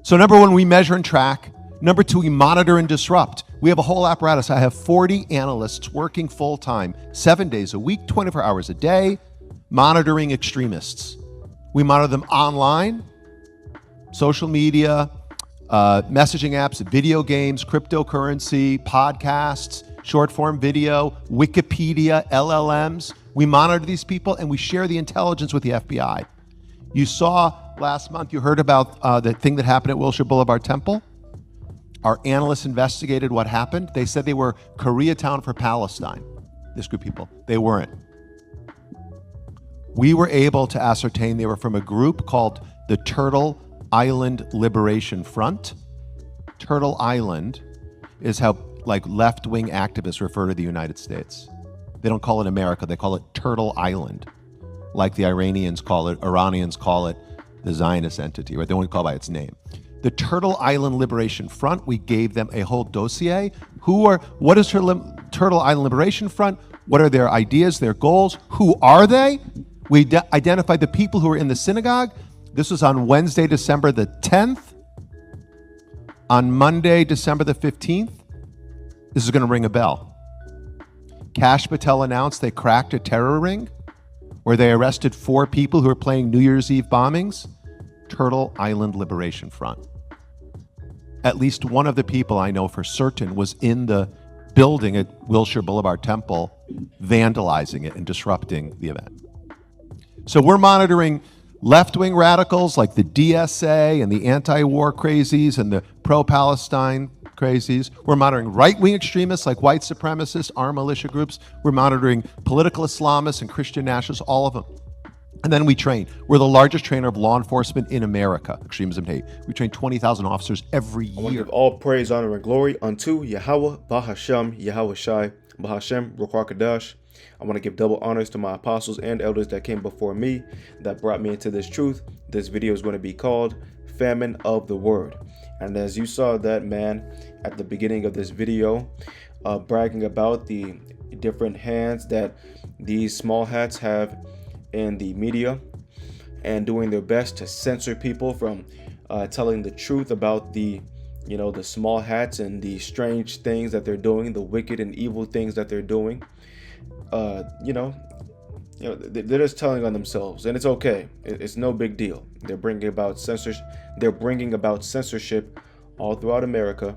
So number one, we measure and track. Number two, we monitor and disrupt. We have a whole apparatus. I have 40 analysts working full time, 7 days a week, 24 hours a day, monitoring extremists. We monitor them online, social media, messaging apps, video games, cryptocurrency, podcasts, short form video, Wikipedia, LLMs. We monitor these people and we share the intelligence with the FBI. You saw last month, you heard about the thing that happened at Wilshire Boulevard Temple. Our analysts investigated what happened. They said they were Koreatown for Palestine, this group of people. They weren't. We were able to ascertain they were from a group called the Turtle Island Liberation Front. Turtle Island is how left-wing activists refer to the United States. They don't call it America, they call it Turtle Island. Like the Iranians call it the Zionist entity, right? They won't call it by its name. The Turtle Island Liberation Front, we gave them a whole dossier. What is Turtle Island Liberation Front? What are their ideas, their goals? Who are they? We identified the people who were in the synagogue. This was on Wednesday, December the 10th. On Monday, December the 15th, this is going to ring a bell. Kash Patel announced they cracked a terror ring where they arrested 4 people who were planning New Year's Eve bombings. Turtle Island Liberation Front. At least one of the people I know for certain was in the building at Wilshire Boulevard Temple, vandalizing it and disrupting the event. So we're monitoring left-wing radicals like the DSA and the anti-war crazies and the pro-Palestine crazies. We're monitoring right-wing extremists like white supremacists, armed militia groups. We're monitoring political Islamists and Christian nationalists, all of them. And then we train. We're the largest trainer of law enforcement in America, extremism and hate. We train 20,000 officers every year. I want to give all praise, honor, and glory unto Yahweh, Bahashem, Yahweh Shai, Bahashem, Ruach Kadash. I want to give double honors to my apostles and elders that came before me, that brought me into this truth. This video is going to be called Famine of the Word. And as you saw that man at the beginning of this video, bragging about the different hands that these small hats have in the media and doing their best to censor people from telling the truth about the small hats and the strange things that they're doing, the wicked and evil things that they're doing. They're just telling on themselves, and it's okay. It's no big deal. They're bringing about censorship. They're bringing about censorship all throughout America,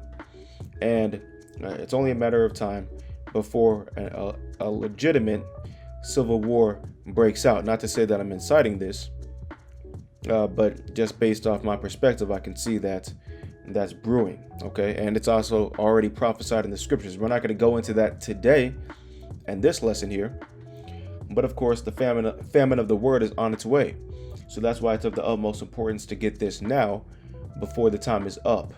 and it's only a matter of time before a legitimate civil war breaks out. Not to say that I'm inciting this, but just based off my perspective, I can see that that's brewing. Okay, and it's also already prophesied in the scriptures. We're not going to go into that today and this lesson here, but of course the famine of the word is on its way. So that's why it's of the utmost importance to get this now before the time is up.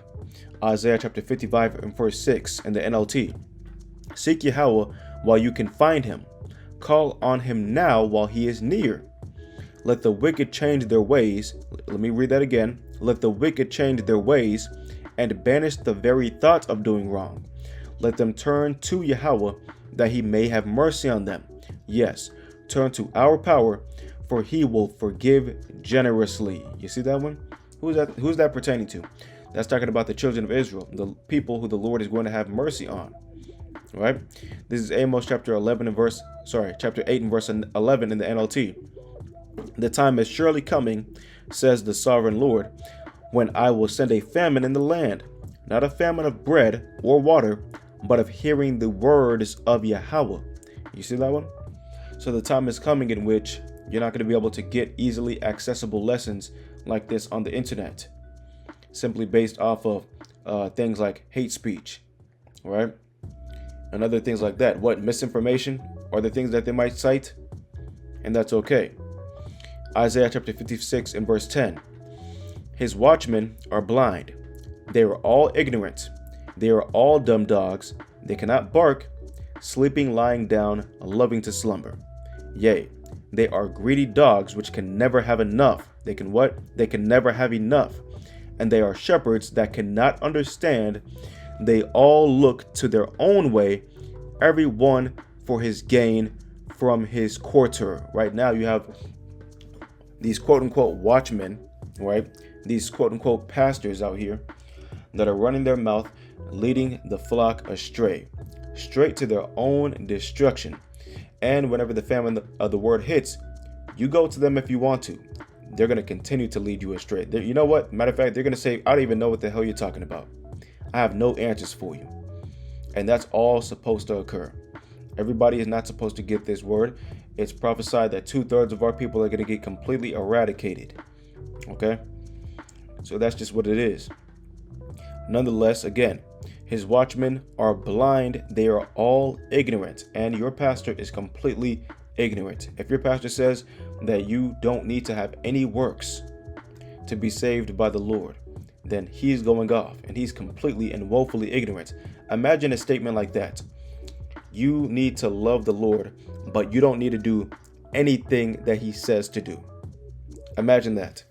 Isaiah chapter 55 and verse 6 in the NLT. Seek Yahweh while you can find him. Call on him now while he is near. Let the wicked change their ways. Let me read that again. Let the wicked change their ways and banish the very thought of doing wrong. Let them turn to Yahweh that he may have mercy on them. Yes, turn to our power, for he will forgive generously. You see that one? Who's that pertaining to? That's talking about the children of Israel, the people who the Lord is going to have mercy on. Right? This is Amos chapter 8 and verse 11 in the NLT. The time is surely coming, says the sovereign Lord, when I will send a famine in the land, not a famine of bread or water, but of hearing the words of Yahweh. You see that one? So the time is coming in which you're not going to be able to get easily accessible lessons like this on the internet, simply based off of things like hate speech, right? And other things like that. What misinformation are the things that they might cite? And that's okay. Isaiah chapter 56 and verse 10. His watchmen are blind. They are all ignorant. They are all dumb dogs. They cannot bark, sleeping, lying down, loving to slumber. Yea, they are greedy dogs which can never have enough. They can what? They can never have enough. And they are shepherds that cannot understand. They all look to their own way, every one for his gain from his quarter. Right now you have these quote unquote watchmen, right? these quote unquote pastors out here that are running their mouth, leading the flock astray, straight to their own destruction. And whenever the famine of the word hits, you go to them if you want to. They're going to continue to lead you astray. You know what? Matter of fact, they're going to say, I don't even know what the hell you're talking about. I have no answers for you. And that's all supposed to occur. Everybody is not supposed to get this word. It's prophesied that 2/3 of our people are going to get completely eradicated. Okay? So that's just what it is. Nonetheless, again, his watchmen are blind. They are all ignorant. And your pastor is completely ignorant. If your pastor says that you don't need to have any works to be saved by the Lord, then he's going off and he's completely and woefully ignorant. Imagine a statement like that. You need to love the Lord, but you don't need to do anything that he says to do. Imagine that.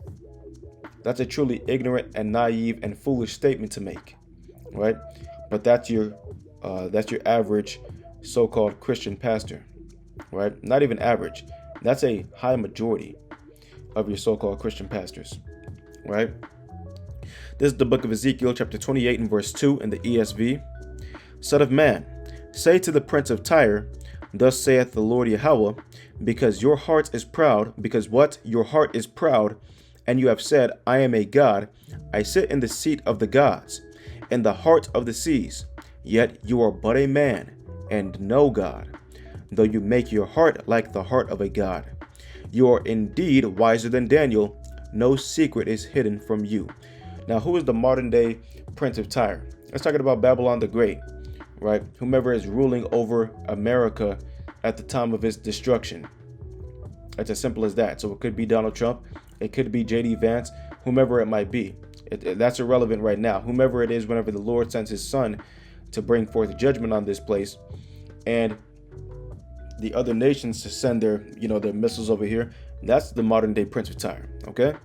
That's a truly ignorant and naive and foolish statement to make, right? But that's your average so-called Christian pastor, right? Not even average. That's a high majority of your so-called Christian pastors, right? This is the book of Ezekiel, chapter 28 and verse 2 in the ESV. Son of man, say to the prince of Tyre, thus saith the Lord Yahweh, because your heart is proud, because what? Your heart is proud, and you have said, I am a God, I sit in the seat of the gods, in the heart of the seas, yet you are but a man, and no God, though you make your heart like the heart of a God. You are indeed wiser than Daniel, no secret is hidden from you. Now, who is the modern day prince of Tyre? Let's talk about Babylon the Great, right? Whomever is ruling over America at the time of his destruction. It's as simple as that. So it could be Donald Trump. It could be J.D. Vance, whomever it might be. That's irrelevant right now. Whomever it is, whenever the Lord sends his son to bring forth judgment on this place, and the other nations to send their missiles over here, that's the modern day prince of Tyre, okay?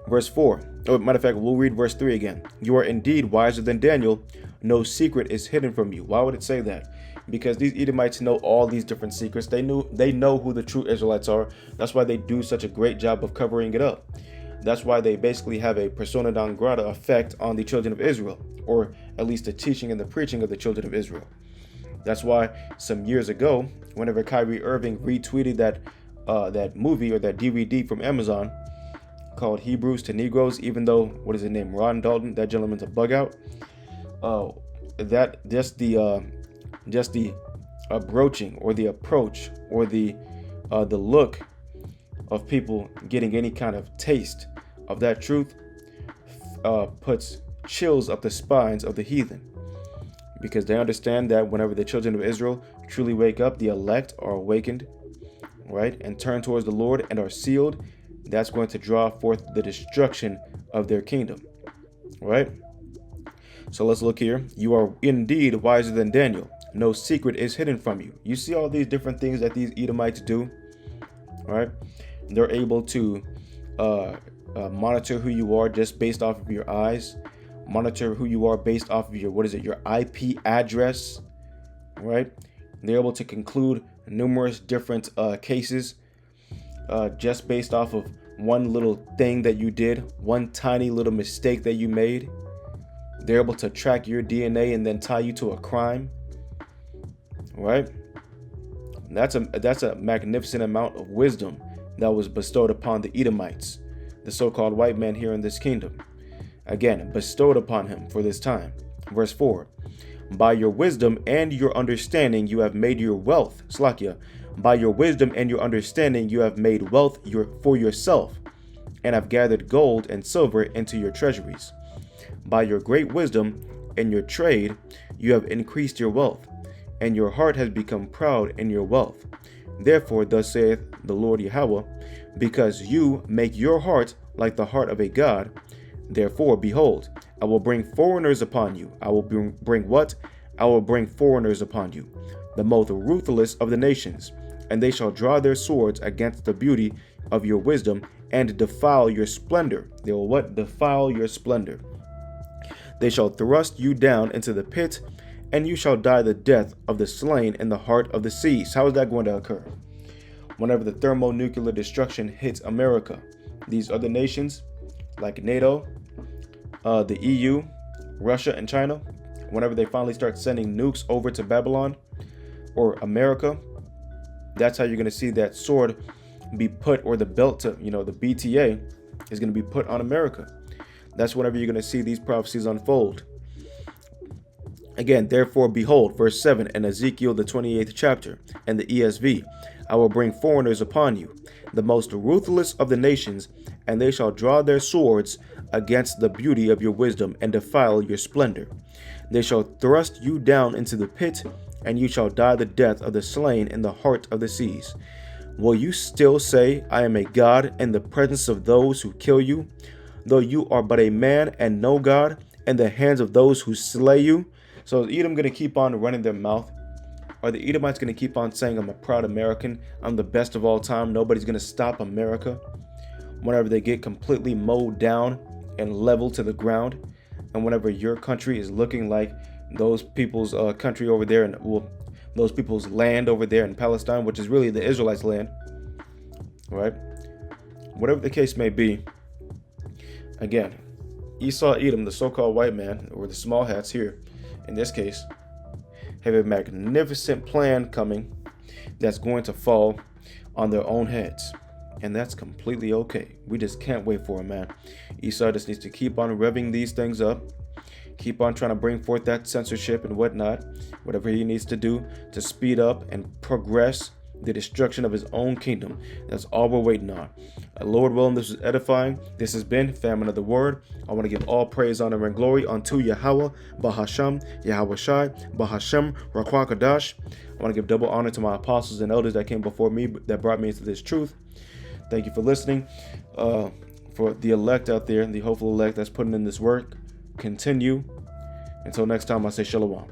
Verse 4. Oh, matter of fact, we'll read verse 3 again. You are indeed wiser than Daniel. No secret is hidden from you. Why would it say that? Because these Edomites know all these different secrets. They know who the true Israelites are. That's why they do such a great job of covering it up. That's why they basically have a persona non grata effect on the children of Israel, or at least the teaching and the preaching of the children of Israel. That's why some years ago, whenever Kyrie Irving retweeted that movie or that DVD from Amazon called Hebrews to Negroes, even though, what is his name, Ron Dalton, that gentleman's a bug out. That just the broaching or the approach or the look of people getting any kind of taste of that truth puts chills up the spines of the heathen, because they understand that whenever the children of Israel truly wake up, the elect are awakened, right, and turn towards the Lord and are sealed. That's going to draw forth the destruction of their kingdom, right? So let's look here. You are indeed wiser than Daniel. No secret is hidden from you. You see all these different things that these Edomites do, right? They're able to monitor who you are just based off of your eyes, monitor who you are based off of your IP address, right? They're able to conclude numerous different cases just based off of one little thing that you did, one tiny little mistake that you made. They're able to track your DNA and then tie you to a crime, right? That's a magnificent amount of wisdom that was bestowed upon the Edomites, the so-called white man here in this kingdom. Again, bestowed upon him for this time. Verse 4. By your wisdom and your understanding you have made your wealth, Slakia. By your wisdom and your understanding you have made wealth for yourself, and have gathered gold and silver into your treasuries. By your great wisdom and your trade you have increased your wealth, and your heart has become proud in your wealth. Therefore thus saith the Lord Yahweh, because you make your heart like the heart of a god, therefore behold, I will bring foreigners upon you. I will bring what? I will bring foreigners upon you, the most ruthless of the nations, and they shall draw their swords against the beauty of your wisdom and defile your splendor. They will what? Defile your splendor. They shall thrust you down into the pit, and you shall die the death of the slain in the heart of the seas. How is that going to occur? Whenever the thermonuclear destruction hits America, these other nations, like NATO, the EU, Russia, and China, whenever they finally start sending nukes over to Babylon or America, that's how you're going to see that sword be put, or the belt to, the BTA is going to be put on America. That's whenever you're going to see these prophecies unfold. Again, therefore, behold, verse 7 in Ezekiel, the 28th chapter, and the ESV, I will bring foreigners upon you, the most ruthless of the nations, and they shall draw their swords against the beauty of your wisdom and defile your splendor. They shall thrust you down into the pit, and you shall die the death of the slain in the heart of the seas. Will you still say, I am a God in the presence of those who kill you, though you are but a man and no God, in the hands of those who slay you? So is Edom going to keep on running their mouth? Are the Edomites going to keep on saying, I'm a proud American, I'm the best of all time, nobody's going to stop America? Whenever they get completely mowed down and leveled to the ground, and whenever your country is looking like those people's country over there, and those people's land over there in Palestine, which is really the Israelites' land, right? Whatever the case may be, again, Esau, Edom, the so-called white man, or the small hats here, in this case, have a magnificent plan coming that's going to fall on their own heads. And that's completely okay. We just can't wait for it, man. Esau just needs to keep on revving these things up, keep on trying to bring forth that censorship and whatnot, whatever he needs to do to speed up and progress the destruction of his own kingdom. That's all we're waiting on. Lord willing, this is edifying. This has been Famine of the Word. I want to give all praise, honor, and glory unto Yahweh, Bahasham, Yahweh Shai, Bahashem, Rakwah Kadash. I want to give double honor to my apostles and elders that came before me, that brought me into this truth. Thank you for listening. For the elect out there, the hopeful elect that's putting in this work, continue. Until next time, I say shalom.